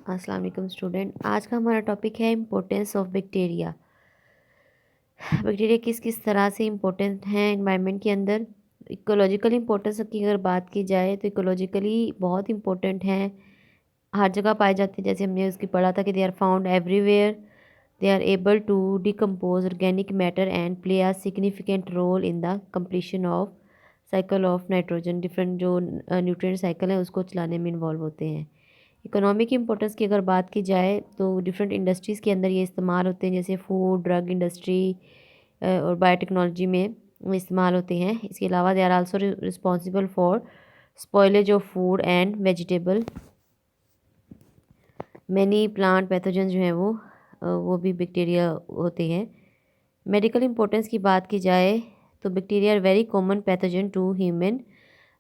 अस्सलाम वालेकुम स्टूडेंट। आज का हमारा टॉपिक है इम्पोर्टेंस ऑफ बैक्टीरिया। बैक्टीरिया किस किस तरह से इम्पोर्टेंट हैं एनवायरनमेंट के अंदर। इकोलॉजिकल इम्पोर्टेंस की अगर बात की जाए तो इकोलॉजिकली बहुत इम्पोर्टेंट हैं, हर जगह पाए जाते हैं। जैसे हमने उसकी पढ़ा था कि they are found everywhere, they are able to decompose organic matter and play a significant role in the completion of cycle of nitrogen. Different जो न्यूट्रिएंट साइकिल है उसको चलाने में इन्वॉल्व होते हैं। इकोनॉमिक इम्पोर्टेंस की अगर बात की जाए तो डिफरेंट इंडस्ट्रीज़ के अंदर ये इस्तेमाल होते हैं, जैसे फूड, ड्रग इंडस्ट्री और बायोटेक्नोलॉजी में इस्तेमाल होते हैं। इसके अलावा they are also responsible for spoilage of food and vegetable. Many plant pathogen जो हैं वो भी बैक्टीरिया होते हैं। मेडिकल इम्पोर्टेंस की बात की जाए तो bacteria are very common pathogen to human.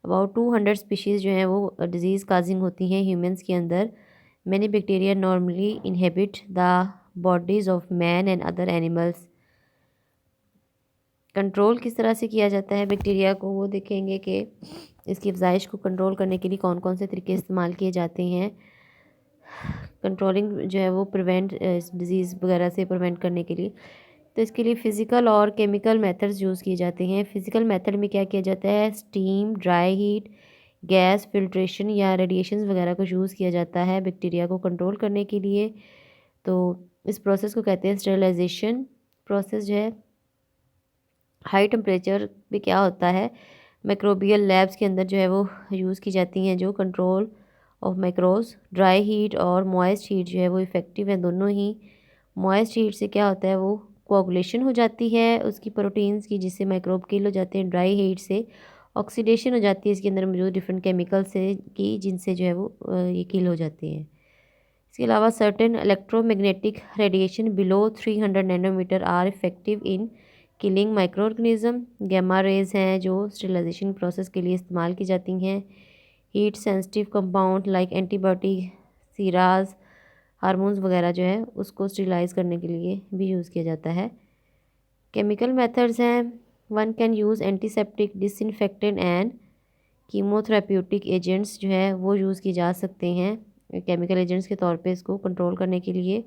About 200 species जो हैं वो डिजीज़ काजिंग होती हैं ह्यूमंस के अंदर। Many bacteria normally inhabit the bodies of man and other animals. Control किस तरह से किया जाता है बैक्टीरिया को, वो देखेंगे कि इसकी अफजाइश को कंट्रोल करने के लिए कौन कौन से तरीके इस्तेमाल किए जाते हैं। कंट्रोलिंग जो है वो प्रिवेंट डिजीज़ वगैरह से प्रिवेंट करने के लिए, तो इसके लिए फ़िज़िकल और केमिकल मेथड्स यूज़ किए जाते हैं। फ़िज़िकल मेथड में क्या किया जाता है, steam, dry heat, gas filtration या रेडिएशंस वगैरह को यूज़ किया जाता है बैक्टीरिया को कंट्रोल करने के लिए। तो इस प्रोसेस को कहते हैं स्टेरिलाइजेशन प्रोसेस जो है। हाई टेम्परेचर पे क्या होता है, माइक्रोबियल लैब्स के अंदर जो है वो यूज़ की जाती हैं जो control of microbes. Dry heat और मॉइस्ट हीट जो है वो इफ़ेक्टिव है दोनों ही। मॉइस्ट हीट से क्या होता है, वो कोआगुलेशन हो जाती है उसकी प्रोटीन्स की, जिससे माइक्रोब किल हो जाते हैं। ड्राई हीट से ऑक्सीडेशन हो जाती है इसके अंदर मौजूद डिफरेंट केमिकल से की, जिनसे जो है वो ये किल हो जाते हैं। इसके अलावा certain electromagnetic radiation below 300 nanometer are effective in killing microorganism. Gamma rays हैं जो स्टेरिलाइजेशन प्रोसेस के लिए इस्तेमाल की जाती हैं। Heat sensitive compound like antibiotic, सीराज, हार्मोन्स वगैरह जो है उसको स्टेरिलाइज करने के लिए भी यूज़ किया जाता है। केमिकल मेथड्स हैं, one can use antiseptic, disinfectant and chemotherapeutic agents जो है वो यूज़ किए जा सकते हैं केमिकल एजेंट्स के तौर पे इसको कंट्रोल करने के लिए।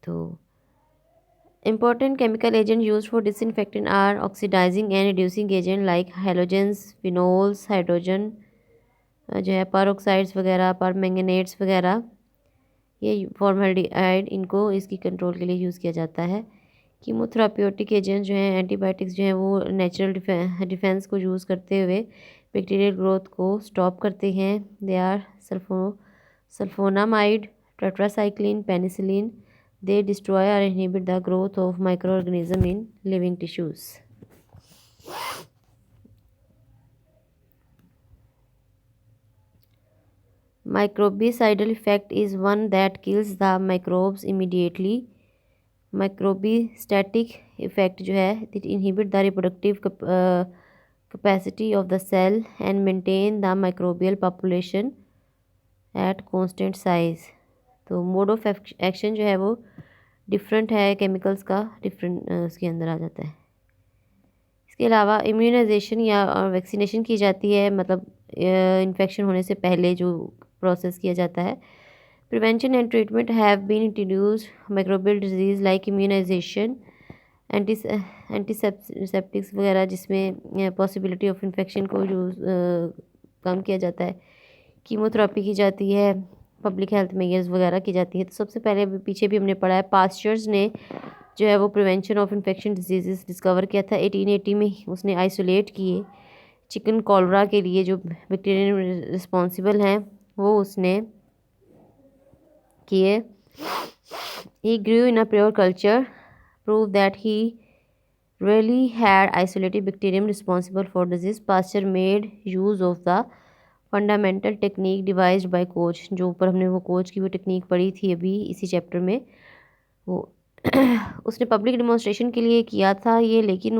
तो important chemical agent used for disinfectant are oxidizing and reducing agent like halogens, phenols, hydrogen जो है परऑक्साइड्स वगैरह, परमैंगनेट्स वगैरह, ये फॉर्मल्डिहाइड, इनको इसकी कंट्रोल के लिए यूज़ किया जाता है। कीमोथेराप्यूटिक एजेंट जो हैं, एंटीबायोटिक्स जो हैं वो नेचुरल डिफेंस को यूज़ करते हुए बैक्टीरियल ग्रोथ को स्टॉप करते हैं। They are sulphonamide, tetracycline, penicillin. They destroy or inhibit the growth of microorganisms in living tissues. Microbicidal effect is one that kills the microbes immediately. Microbistatic effect जो है, it inhibit the reproductive capacity of the cell and maintain the microbial population at constant size. तो mode of action जो है वो different है, chemicals का different उसके अंदर आ जाता है। इसके अलावा इम्यूनाइजेशन या वैक्सीनेशन की जाती है, मतलब इन्फेक्शन होने से पहले जो प्रोसेस किया जाता है। Prevention and treatment have been introduced microbial disease like immunisation, antiseptics वगैरह, जिसमें पॉसिबिलिटी ऑफ इन्फेक्शन को कम किया जाता है। कीमोथेरेपी की जाती है, पब्लिक हेल्थ मेजर्स वगैरह की जाती है। तो सबसे पहले पीछे भी हमने पढ़ा है, पास्चर्स ने जो है वो prevention of infection disease discover किया था 1880 में। उसने आइसोलेट किए चिकन कॉलरा के लिए जो बैक्टीरियन रिस्पॉन्सिबल हैं वो उसने किए। He grew in a pure culture prove that he really had isolated bacterium responsible for disease. Pasteur made use of the fundamental technique devised by Koch, जो ऊपर हमने वो कोच की वो टेक्निक पढ़ी थी अभी इसी चैप्टर में, वो उसने पब्लिक डिमॉन्स्ट्रेशन के लिए किया था ये, लेकिन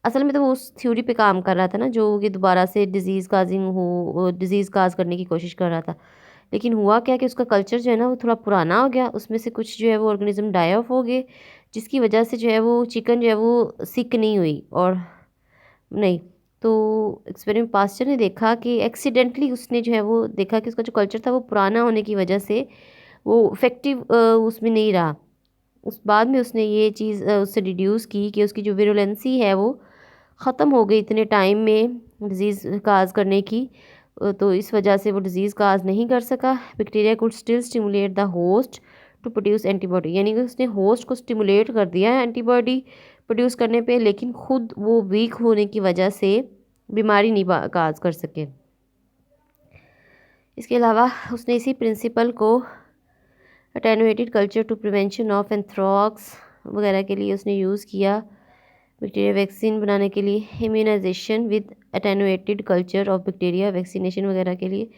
असल में तो वो उस थ्योरी पे काम कर रहा था ना, जो कि दोबारा से डिज़ीज़ काज करने की कोशिश कर रहा था। लेकिन हुआ क्या कि उसका कल्चर जो है ना वो थोड़ा पुराना हो गया, उसमें से कुछ जो है वो ऑर्गेनिज्म डाई ऑफ हो गए, जिसकी वजह से जो है वो चिकन जो है वो सिक नहीं हुई और नहीं तो एक्सपेरिमेंट पास्चर ने देखा कि एक्सीडेंटली उसने जो है वो देखा कि उसका जो कल्चर था वो पुराना होने की वजह से वो इफ़ेक्टिव उसमें नहीं रहा। उस बाद में उसने ये चीज़ उससे डिड्यूस की कि उसकी जो विरुलेंसी है वो ख़त्म हो गई इतने टाइम में डिज़ीज़ काज़ करने की। तो इस वजह से वो डिज़ीज़ काज़ नहीं कर सका। Bacteria could still stimulate the host to produce antibody, यानी कि उसने होस्ट को स्टिमुलेट कर दिया है एंटीबॉडी प्रोड्यूस करने पे, लेकिन खुद वो वीक होने की वजह से बीमारी नहीं काज़ कर सके। इसके अलावा उसने इसी प्रिंसिपल को attenuated culture to prevention of anthrax वगैरह के लिए उसने यूज़ किया। बैक्टीरिया वैक्सीन बनाने के लिए immunisation with attenuated culture of bacteria vaccination वगैरह के लिए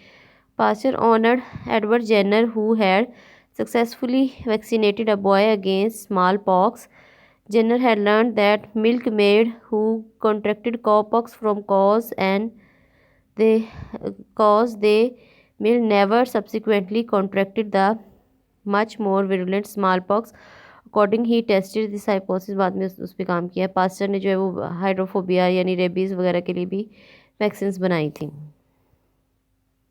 Pasteur honoured Edward Jenner who had successfully vaccinated a boy against smallpox. Jenner had learned that milkmaid who contracted cowpox from cows and they may never subsequently contracted the much more virulent smallpox. According he tested this hypothesis, बाद में उस पर काम किया। Pastor ने जो है वो हाइड्रोफोबिया यानी रेबीज़ वगैरह के लिए भी वैक्सीन्स बनाई थी।